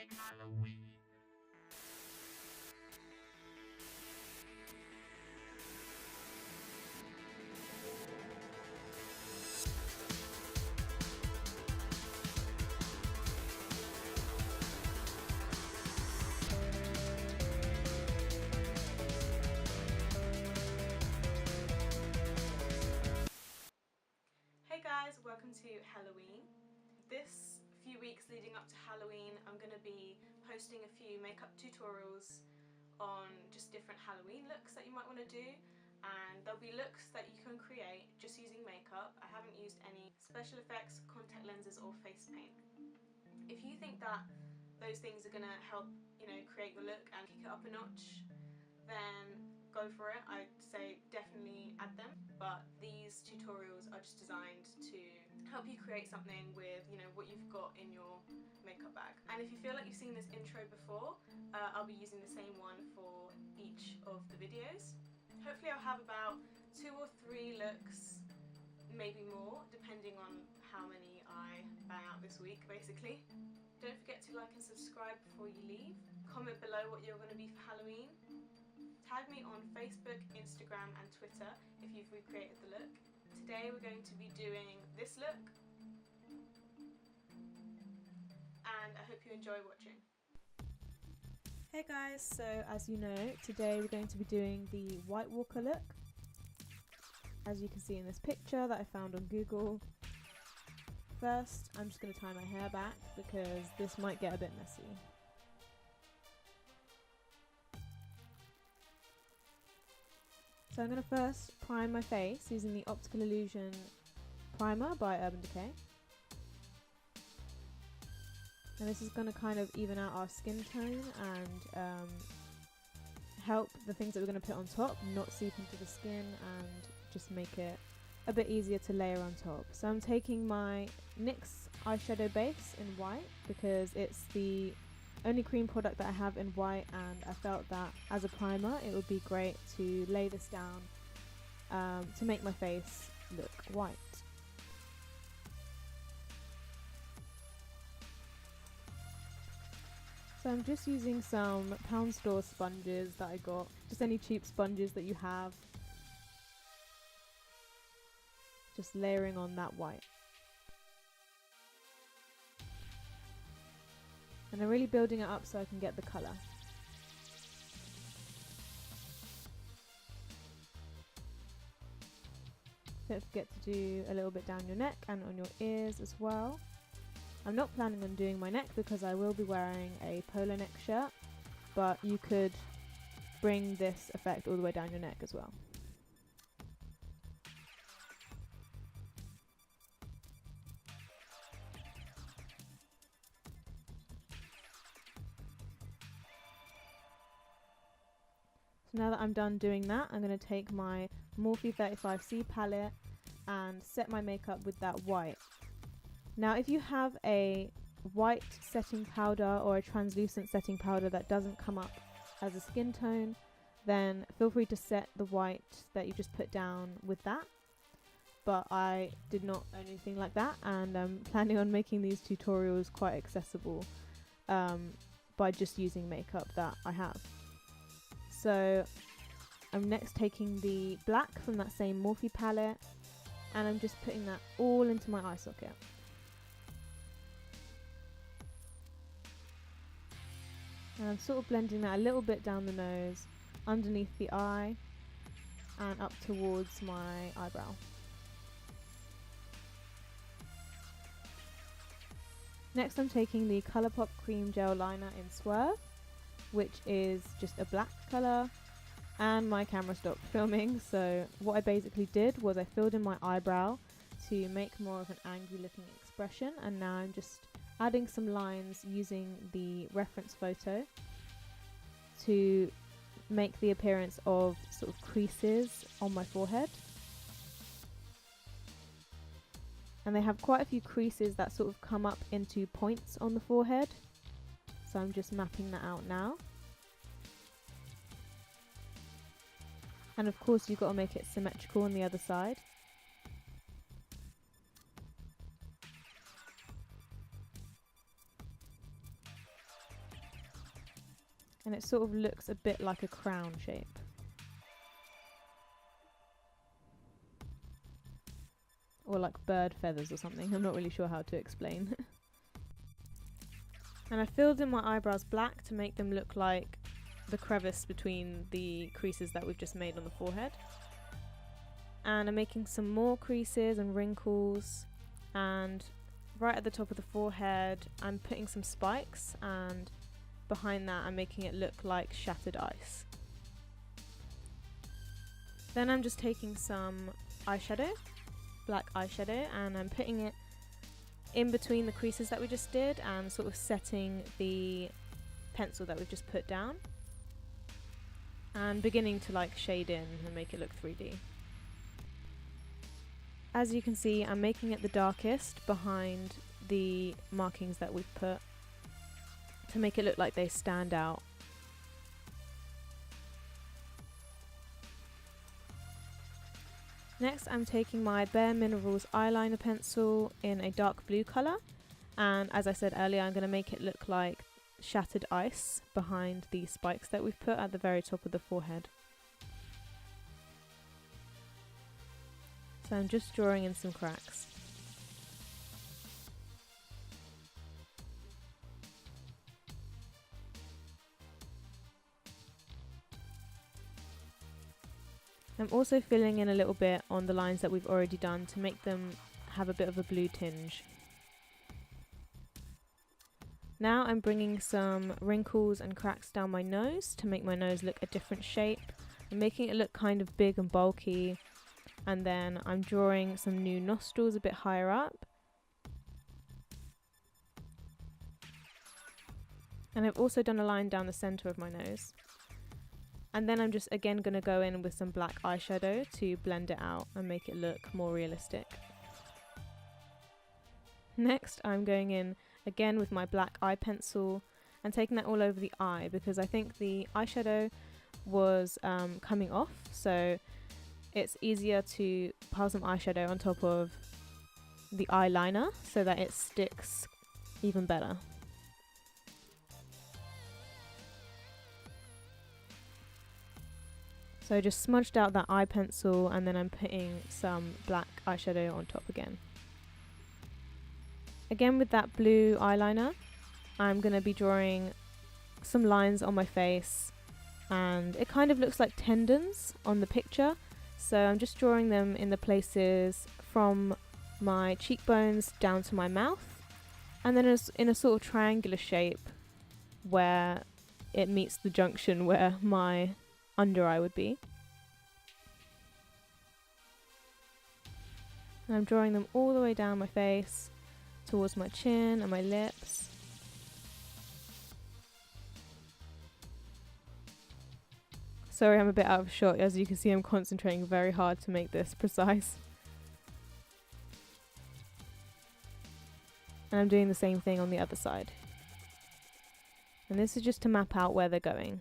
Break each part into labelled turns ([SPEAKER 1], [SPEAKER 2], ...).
[SPEAKER 1] like Halloween.
[SPEAKER 2] Hey guys, welcome to Halloween. This few weeks leading up to Halloween, I'm going to be posting a few makeup tutorials on just different Halloween looks that you might want to do, and there'll be looks that you can create just using makeup. I haven't used any special effects, contact lenses or face paint. If you think that those things are going to help, create your look and kick it up a notch, then go for it. I'd say definitely add them, but these tutorials are just designed to help you create something with what you've got in your makeup bag. And if you feel like you've seen this intro before, I'll be using the same one for each of the videos. Hopefully I'll have about 2 or 3 looks, maybe more, depending on how many I bang out this week basically. Don't forget to like and subscribe before you leave. Comment below what you're going to be for Halloween. Tag me on Facebook, Instagram and Twitter if you've recreated the look. Today we're going to be doing this look, and I hope you enjoy watching.
[SPEAKER 3] Hey guys, so as you know, today we're going to be doing the White Walker look. As you can see in this picture that I found on Google. First, I'm just going to tie my hair back because this might get a bit messy. So I'm going to first prime my face using the Optical Illusion primer by Urban Decay. And this is going to kind of even out our skin tone and help the things that we're going to put on top not seep into the skin and just make it a bit easier to layer on top. So I'm taking my NYX eyeshadow base in white because it's the only cream product that I have in white, and I felt that as a primer it would be great to lay this down to make my face look white. So I'm just using some pound store sponges that I got, just any cheap sponges that you have. Just layering on that white. And I'm really building it up so I can get the colour. Don't forget to do a little bit down your neck and on your ears as well. I'm not planning on doing my neck because I will be wearing a polo neck shirt, but you could bring this effect all the way down your neck as well. So now that I'm done doing that, I'm going to take my Morphe 35C palette and set my makeup with that white. Now if you have a white setting powder or a translucent setting powder that doesn't come up as a skin tone, then feel free to set the white that you just put down with that. But I did not own anything like that, and I'm planning on making these tutorials quite accessible by just using makeup that I have. So I'm next taking the black from that same Morphe palette and I'm just putting that all into my eye socket. And I'm sort of blending that a little bit down the nose, underneath the eye and up towards my eyebrow. Next I'm taking the Colourpop Cream Gel Liner in Swerve, which is just a black colour, and my camera stopped filming, so what I basically did was I filled in my eyebrow to make more of an angry looking expression, and now I'm just adding some lines using the reference photo to make the appearance of sort of creases on my forehead. And they have quite a few creases that sort of come up into points on the forehead. So I'm just mapping that out now. And of course you've got to make it symmetrical on the other side. And it sort of looks a bit like a crown shape. Or like bird feathers or something. I'm not really sure how to explain. And I filled in my eyebrows black to make them look like the crevice between the creases that we've just made on the forehead. And I'm making some more creases and wrinkles, and right at the top of the forehead I'm putting some spikes, and behind that I'm making it look like shattered ice. Then I'm just taking some eyeshadow, black eyeshadow, and I'm putting it in between the creases that we just did and sort of setting the pencil that we've just put down and beginning to like shade in and make it look 3D. As you can see, I'm making it the darkest behind the markings that we've put to make it look like they stand out. Next, I'm taking my Bare Minerals eyeliner pencil in a dark blue colour, and as I said earlier, I'm going to make it look like shattered ice behind the spikes that we've put at the very top of the forehead. So I'm just drawing in some cracks. I'm also filling in a little bit on the lines that we've already done to make them have a bit of a blue tinge. Now I'm bringing some wrinkles and cracks down my nose to make my nose look a different shape. I'm making it look kind of big and bulky, and then I'm drawing some new nostrils a bit higher up. And I've also done a line down the centre of my nose. And then I'm just again going to go in with some black eyeshadow to blend it out and make it look more realistic. Next I'm going in again with my black eye pencil and taking that all over the eye, because I think the eyeshadow was coming off, so it's easier to pile some eyeshadow on top of the eyeliner so that it sticks even better. So I just smudged out that eye pencil, and then I'm putting some black eyeshadow on top again. Again with that blue eyeliner, I'm going to be drawing some lines on my face, and it kind of looks like tendons on the picture, so I'm just drawing them in the places from my cheekbones down to my mouth, and then in a sort of triangular shape where it meets the junction where my under eye would be. And I'm drawing them all the way down my face towards my chin and my lips. Sorry, I'm a bit out of shot. As you can see, I'm concentrating very hard to make this precise. And I'm doing the same thing on the other side. And this is just to map out where they're going.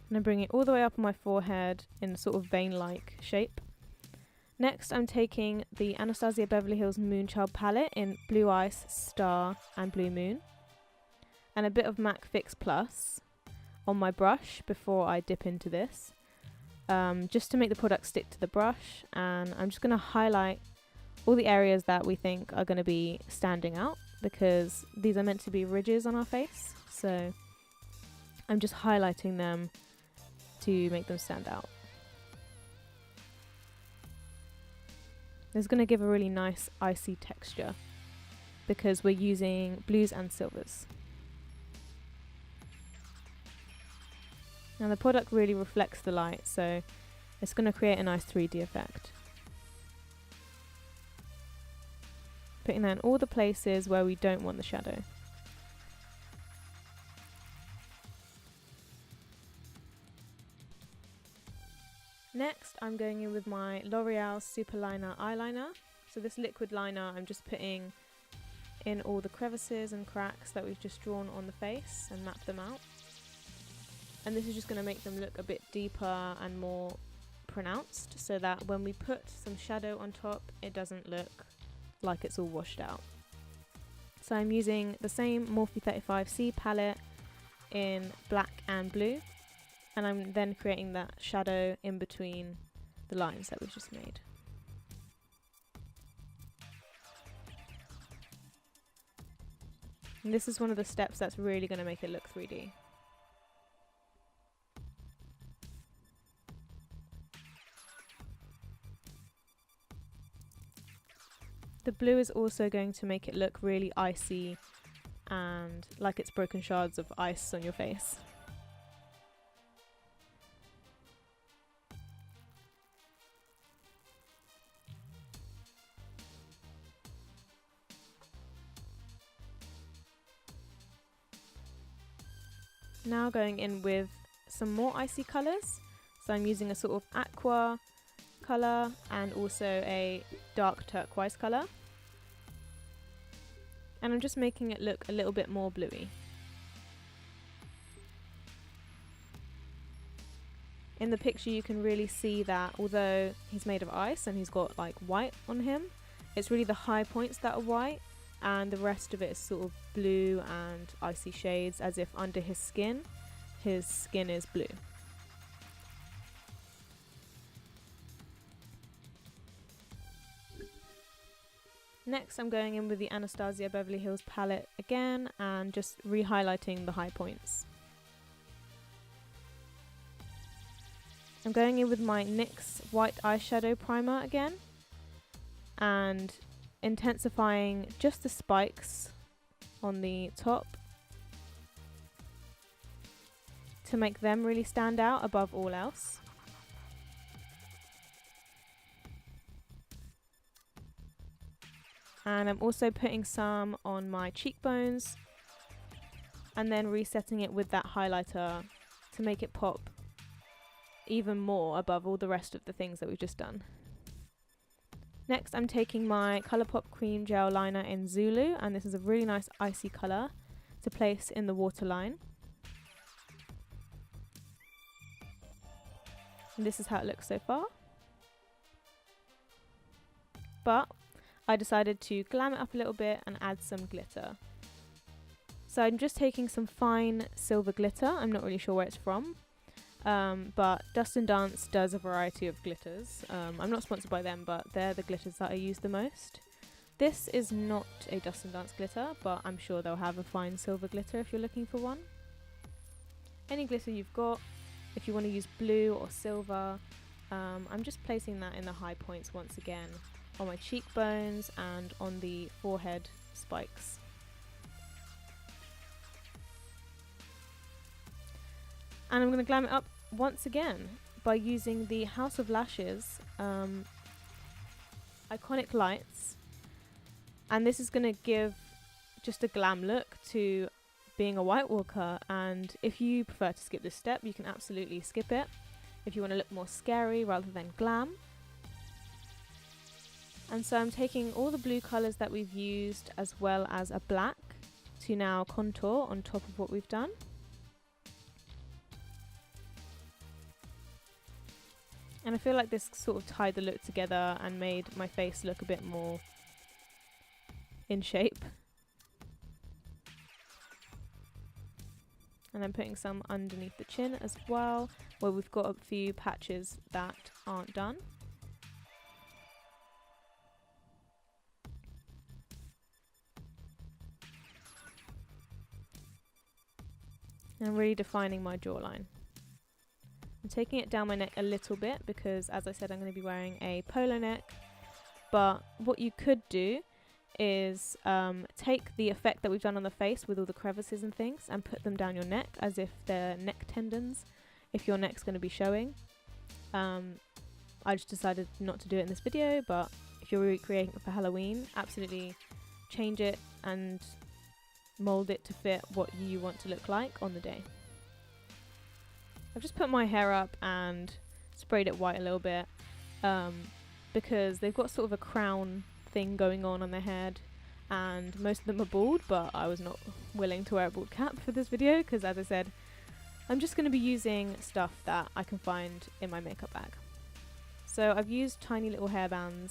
[SPEAKER 3] And I'm bringing it all the way up on my forehead in a sort of vein-like shape. Next, I'm taking the Anastasia Beverly Hills Moonchild palette in Blue Ice, Star and Blue Moon, and a bit of MAC Fix Plus on my brush before I dip into this, just to make the product stick to the brush. And I'm just going to highlight all the areas that we think are going to be standing out, because these are meant to be ridges on our face, so I'm just highlighting them to make them stand out. It's going to give a really nice icy texture because we're using blues and silvers. Now the product really reflects the light, so it's going to create a nice 3D effect. Putting that in all the places where we don't want the shadow. Next, I'm going in with my L'Oreal Superliner eyeliner. So this liquid liner, I'm just putting in all the crevices and cracks that we've just drawn on the face and mapped them out. and this is just going to make them look a bit deeper and more pronounced, so that when we put some shadow on top, it doesn't look like it's all washed out. So I'm using the same Morphe 35C palette in black and blue, and I'm then creating that shadow in between the lines that we've just made. And this is one of the steps that's really going to make it look 3D. The blue is also going to make it look really icy and like it's broken shards of ice on your face. Now going in with some more icy colours. So I'm using a sort of aqua colour and also a dark turquoise colour. And I'm just making it look a little bit more bluey. In the picture you can really see that although he's made of ice and he's got like white on him, it's really the high points that are white and the rest of it is sort of blue and icy shades, as if under his skin is blue. Next I'm going in with the Anastasia Beverly Hills palette again and just re-highlighting the high points. I'm going in with my NYX white eyeshadow primer again and intensifying just the spikes on the top to make them really stand out above all else. And I'm also putting some on my cheekbones and then resetting it with that highlighter to make it pop even more above all the rest of the things that we've just done. Next I'm taking my Colourpop Cream Gel Liner in Zulu, and this is a really nice icy colour to place in the waterline. And this is how it looks so far. But I decided to glam it up a little bit and add some glitter. So I'm just taking some fine silver glitter, I'm not really sure where it's from. But Dust and Dance does a variety of glitters. I'm not sponsored by them, but they're the glitters that I use the most. This is not a Dust and Dance glitter, but I'm sure they'll have a fine silver glitter if you're looking for one. Any glitter you've got, if you want to use blue or silver, I'm just placing that in the high points once again, on my cheekbones and on the forehead spikes. And I'm going to glam it up once again by using the House of Lashes Iconic Lights. And this is going to give just a glam look to being a White Walker. And if you prefer to skip this step, you can absolutely skip it if you want to look more scary rather than glam. And so I'm taking all the blue colours that we've used as well as a black to now contour on top of what we've done. And I feel like this sort of tied the look together and made my face look a bit more in shape. And I'm putting some underneath the chin as well, where we've got a few patches that aren't done. And I'm really defining my jawline. I'm taking it down my neck a little bit because, as I said, I'm going to be wearing a polo neck. But what you could do is take the effect that we've done on the face with all the crevices and things and put them down your neck as if they're neck tendons, if your neck's going to be showing. I just decided not to do it in this video, but if you're recreating it for Halloween, absolutely change it and mold it to fit what you want to look like on the day. I've just put my hair up and sprayed it white a little bit because they've got sort of a crown thing going on their head, and most of them are bald, but I was not willing to wear a bald cap for this video because, as I said, I'm just going to be using stuff that I can find in my makeup bag. So I've used tiny little hairbands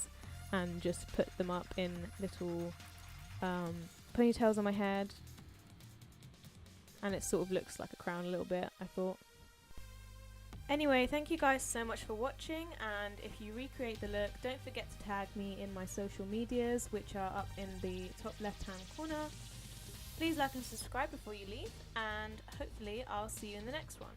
[SPEAKER 3] and just put them up in little ponytails on my head, and it sort of looks like a crown a little bit, I thought. Anyway, thank you guys so much for watching, and if you recreate the look, don't forget to tag me in my social medias, which are up in the top left hand corner. Please like and subscribe before you leave, and hopefully I'll see you in the next one.